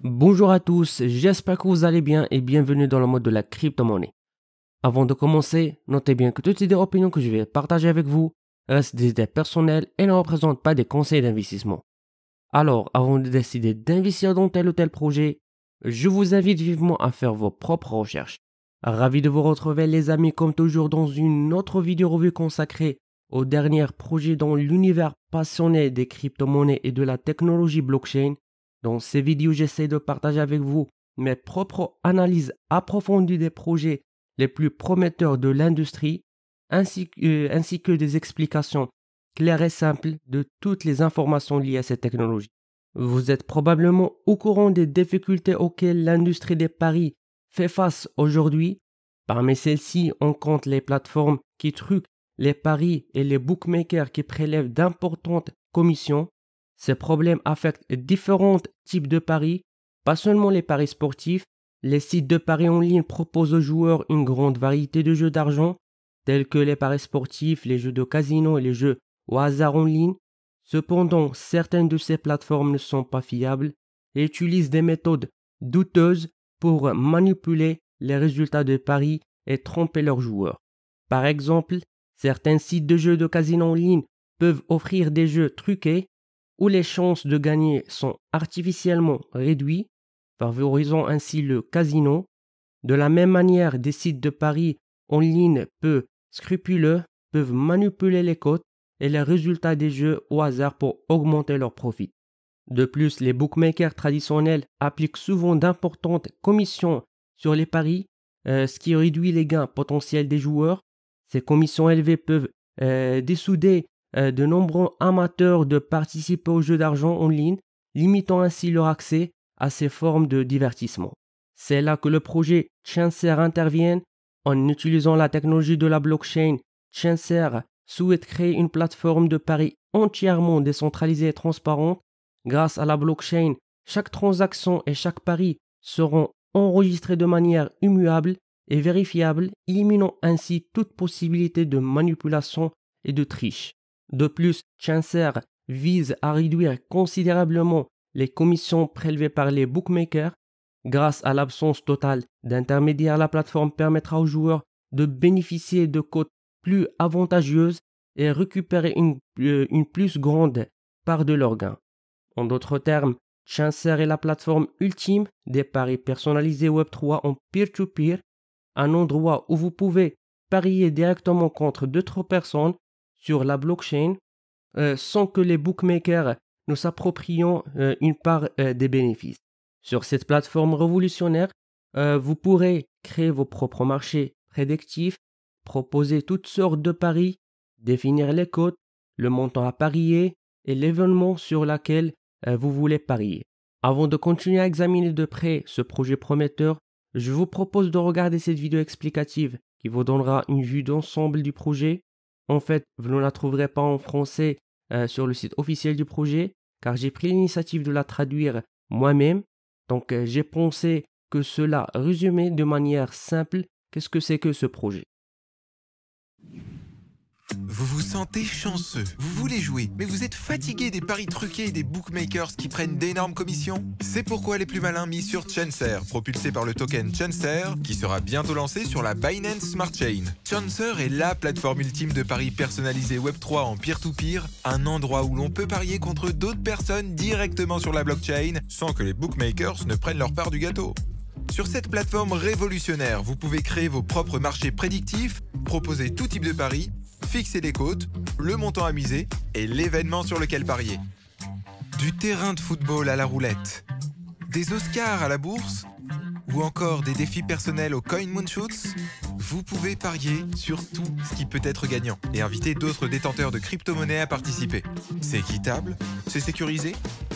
Bonjour à tous, j'espère que vous allez bien et bienvenue dans le mode de la crypto-monnaie. Avant de commencer, notez bien que toutes les opinions que je vais partager avec vous restent des idées personnelles et ne représentent pas des conseils d'investissement. Alors, avant de décider d'investir dans tel ou tel projet, je vous invite vivement à faire vos propres recherches. Ravi de vous retrouver les amis comme toujours dans une autre vidéo revue consacrée aux derniers projets dans l'univers passionné des crypto-monnaies et de la technologie blockchain. Dans ces vidéos, j'essaie de partager avec vous mes propres analyses approfondies des projets les plus prometteurs de l'industrie, ainsi que des explications claires et simples de toutes les informations liées à cette technologie. Vous êtes probablement au courant des difficultés auxquelles l'industrie des paris fait face aujourd'hui. Parmi celles-ci, on compte les plateformes qui truquent les paris et les bookmakers qui prélèvent d'importantes commissions. Ces problèmes affectent différents types de paris, pas seulement les paris sportifs. Les sites de paris en ligne proposent aux joueurs une grande variété de jeux d'argent, tels que les paris sportifs, les jeux de casino et les jeux au hasard en ligne. Cependant, certaines de ces plateformes ne sont pas fiables et utilisent des méthodes douteuses pour manipuler les résultats de paris et tromper leurs joueurs. Par exemple, certains sites de jeux de casino en ligne peuvent offrir des jeux truqués où les chances de gagner sont artificiellement réduites, favorisant ainsi le casino. De la même manière, des sites de paris en ligne peu scrupuleux peuvent manipuler les cotes et les résultats des jeux au hasard pour augmenter leurs profits. De plus, les bookmakers traditionnels appliquent souvent d'importantes commissions sur les paris, ce qui réduit les gains potentiels des joueurs. Ces commissions élevées peuvent dessouder de nombreux amateurs de participer aux jeux d'argent en ligne, limitant ainsi leur accès à ces formes de divertissement. C'est là que le projet Chancer intervient. En utilisant la technologie de la blockchain, Chancer souhaite créer une plateforme de paris entièrement décentralisée et transparente. Grâce à la blockchain, chaque transaction et chaque pari seront enregistrés de manière immuable et vérifiable, éliminant ainsi toute possibilité de manipulation et de triche. De plus, Chancer vise à réduire considérablement les commissions prélevées par les bookmakers. Grâce à l'absence totale d'intermédiaires, la plateforme permettra aux joueurs de bénéficier de cotes plus avantageuses et récupérer une plus grande part de leurs gains. En d'autres termes, Chancer est la plateforme ultime des paris personnalisés Web3 en peer-to-peer, un endroit où vous pouvez parier directement contre d'autres personnes sur la blockchain sans que les bookmakers ne s'approprient une part des bénéfices. Sur cette plateforme révolutionnaire, vous pourrez créer vos propres marchés prédictifs, proposer toutes sortes de paris, définir les cotes, le montant à parier et l'événement sur lequel vous voulez parier. Avant de continuer à examiner de près ce projet prometteur, je vous propose de regarder cette vidéo explicative qui vous donnera une vue d'ensemble du projet. En fait, vous ne la trouverez pas en français sur le site officiel du projet, car j'ai pris l'initiative de la traduire moi-même. Donc j'ai pensé que cela résumait de manière simple qu'est-ce que c'est que ce projet. Vous vous sentez chanceux, vous voulez jouer, mais vous êtes fatigué des paris truqués et des bookmakers qui prennent d'énormes commissions? C'est pourquoi les plus malins misent sur Chancer, propulsé par le token Chancer, qui sera bientôt lancé sur la Binance Smart Chain. Chancer est la plateforme ultime de paris personnalisés Web3 en peer-to-peer, un endroit où l'on peut parier contre d'autres personnes directement sur la blockchain, sans que les bookmakers ne prennent leur part du gâteau. Sur cette plateforme révolutionnaire, vous pouvez créer vos propres marchés prédictifs, proposer tout type de paris, fixer les cotes, le montant à miser et l'événement sur lequel parier. Du terrain de football à la roulette, des Oscars à la bourse ou encore des défis personnels au Coin Moonshoots, vous pouvez parier sur tout ce qui peut être gagnant et inviter d'autres détenteurs de crypto-monnaies à participer. C'est équitable? C'est sécurisé?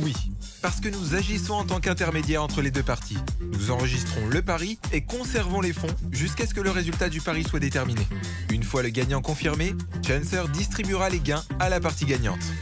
Oui, parce que nous agissons en tant qu'intermédiaire entre les deux parties. Nous enregistrons le pari et conservons les fonds jusqu'à ce que le résultat du pari soit déterminé. Une fois le gagnant confirmé, Chancer distribuera les gains à la partie gagnante.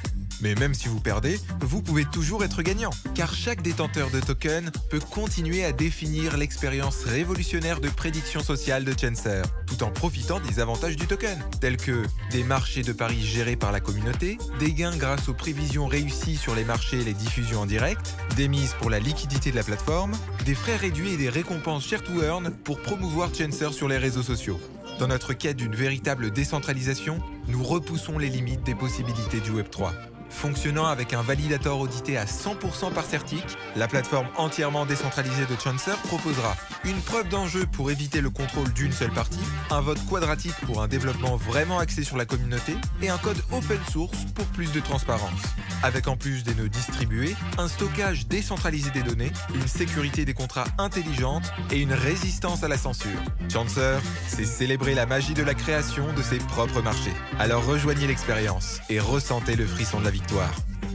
Mais même si vous perdez, vous pouvez toujours être gagnant, car chaque détenteur de token peut continuer à définir l'expérience révolutionnaire de prédiction sociale de Chancer, tout en profitant des avantages du token, tels que des marchés de paris gérés par la communauté, des gains grâce aux prévisions réussies sur les marchés et les diffusions en direct, des mises pour la liquidité de la plateforme, des frais réduits et des récompenses share to earn pour promouvoir Chancer sur les réseaux sociaux. Dans notre quête d'une véritable décentralisation, nous repoussons les limites des possibilités du Web3. Fonctionnant avec un validator audité à 100% par Certic, la plateforme entièrement décentralisée de Chancer proposera une preuve d'enjeu pour éviter le contrôle d'une seule partie, un vote quadratique pour un développement vraiment axé sur la communauté et un code open source pour plus de transparence. Avec en plus des nœuds distribués, un stockage décentralisé des données, une sécurité des contrats intelligente et une résistance à la censure. Chancer, c'est célébrer la magie de la création de ses propres marchés. Alors rejoignez l'expérience et ressentez le frisson de la victoire.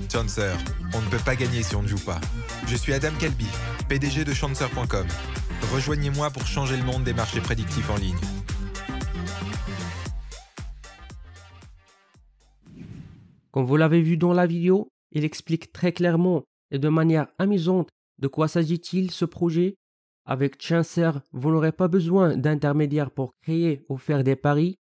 Chancer, on ne peut pas gagner si on ne joue pas. Je suis Adam Kalbi, PDG de Chancer.com. Rejoignez-moi pour changer le monde des marchés prédictifs en ligne. Comme vous l'avez vu dans la vidéo, il explique très clairement et de manière amusante de quoi s'agit-il ce projet. Avec Chancer, vous n'aurez pas besoin d'intermédiaires pour créer ou faire des paris.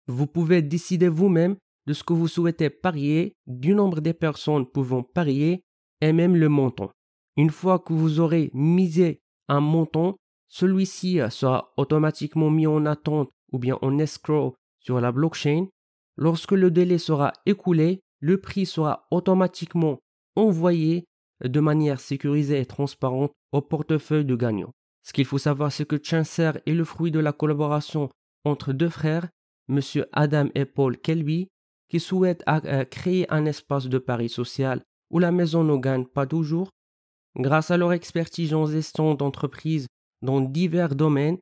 Vous pouvez décider vous-même de ce que vous souhaitez parier, du nombre des personnes pouvant parier et même le montant. Une fois que vous aurez misé un montant, celui-ci sera automatiquement mis en attente ou bien en escrow sur la blockchain. Lorsque le délai sera écoulé, le prix sera automatiquement envoyé de manière sécurisée et transparente au portefeuille du gagnant. Ce qu'il faut savoir, c'est que Chancer est le fruit de la collaboration entre deux frères, M. Adam et Paul Kelby, qui souhaitent créer un espace de paris social où la maison ne gagne pas toujours. Grâce à leur expertise en gestion d'entreprise dans divers domaines,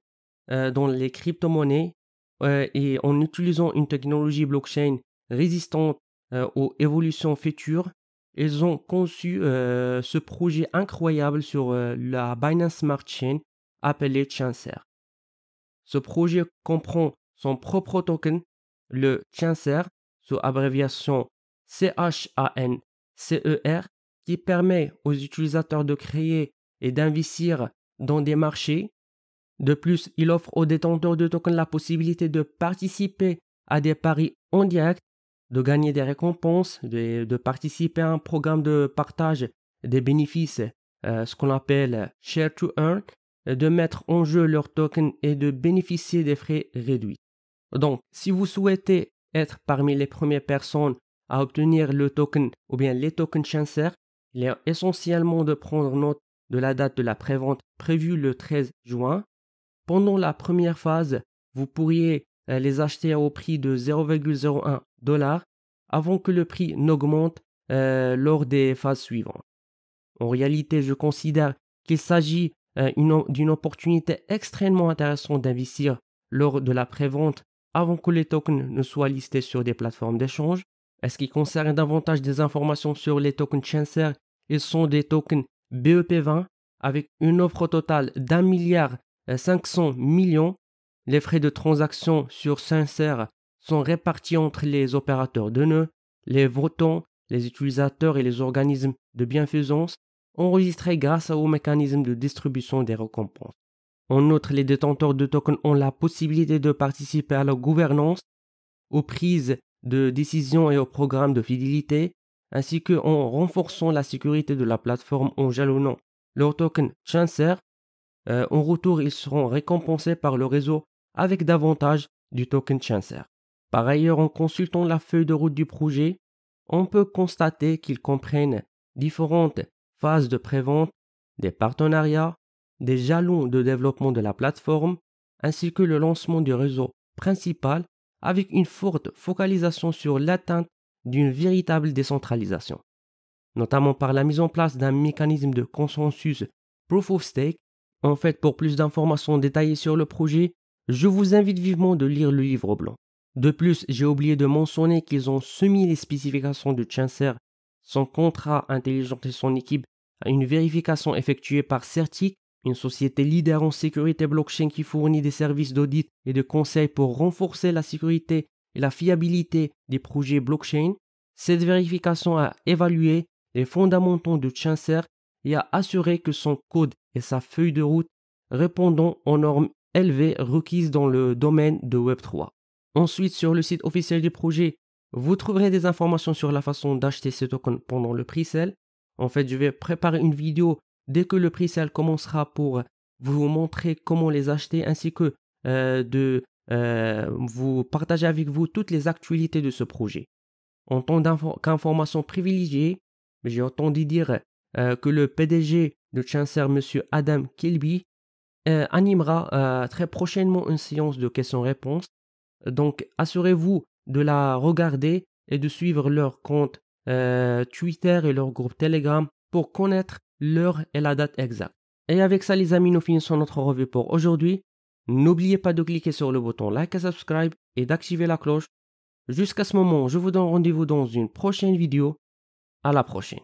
dans les crypto-monnaies, et en utilisant une technologie blockchain résistante aux évolutions futures, ils ont conçu ce projet incroyable sur la Binance Smart Chain appelé Chancer. Ce projet comprend son propre token, le Chancer, sous abréviation CHANCER, qui permet aux utilisateurs de créer et d'investir dans des marchés. De plus, il offre aux détenteurs de tokens la possibilité de participer à des paris en direct, de gagner des récompenses, de participer à un programme de partage des bénéfices, ce qu'on appelle Share to Earn, de mettre en jeu leurs tokens et de bénéficier des frais réduits. Donc, si vous souhaitez être parmi les premières personnes à obtenir le token ou bien les tokens Chancer, il est essentiellement de prendre note de la date de la prévente prévue le 13 juin. Pendant la première phase, vous pourriez les acheter au prix de 0,01$ avant que le prix n'augmente lors des phases suivantes. En réalité, je considère qu'il s'agit d'une opportunité extrêmement intéressante d'investir lors de la prévente avant que les tokens ne soient listés sur des plateformes d'échange. En ce qui concerne davantage des informations sur les tokens Chancer, ils sont des tokens BEP20 avec une offre totale d'1,5 milliard. Les frais de transaction sur Chancer sont répartis entre les opérateurs de nœuds, les votants, les utilisateurs et les organismes de bienfaisance, enregistrés grâce au mécanisme de distribution des récompenses. En outre, les détenteurs de tokens ont la possibilité de participer à la gouvernance, aux prises de décision et aux programmes de fidélité, ainsi qu'en renforçant la sécurité de la plateforme en jalonnant leurs tokens Chancer. En retour, ils seront récompensés par le réseau avec davantage du token Chancer. Par ailleurs, en consultant la feuille de route du projet, on peut constater qu'ils comprennent différentes phases de prévente, des partenariats, des jalons de développement de la plateforme, ainsi que le lancement du réseau principal avec une forte focalisation sur l'atteinte d'une véritable décentralisation, notamment par la mise en place d'un mécanisme de consensus Proof of Stake. En fait, pour plus d'informations détaillées sur le projet, je vous invite vivement de lire le livre blanc. De plus, j'ai oublié de mentionner qu'ils ont soumis les spécifications de Chancer, son contrat intelligent et son équipe à une vérification effectuée par Certic, une société leader en sécurité blockchain qui fournit des services d'audit et de conseil pour renforcer la sécurité et la fiabilité des projets blockchain. Cette vérification a évalué les fondamentaux de Chancer et a assuré que son code et sa feuille de route répondent aux normes élevées requises dans le domaine de Web3. Ensuite, sur le site officiel du projet, vous trouverez des informations sur la façon d'acheter ces tokens pendant le pre-sale. En fait, je vais préparer une vidéo dès que le pre-sale commencera pour vous montrer comment les acheter ainsi que vous partager avec vous toutes les actualités de ce projet. En tant qu'information privilégiée, j'ai entendu dire que le PDG de Chancer, M. Adam Kilby, animera très prochainement une séance de questions-réponses. Donc, assurez-vous de la regarder et de suivre leur compte Twitter et leur groupe Telegram pour connaître l'heure et la date exacte. Et avec ça, les amis, nous finissons notre revue pour aujourd'hui. N'oubliez pas de cliquer sur le bouton like et subscribe et d'activer la cloche. Jusqu'à ce moment, je vous donne rendez-vous dans une prochaine vidéo. À la prochaine.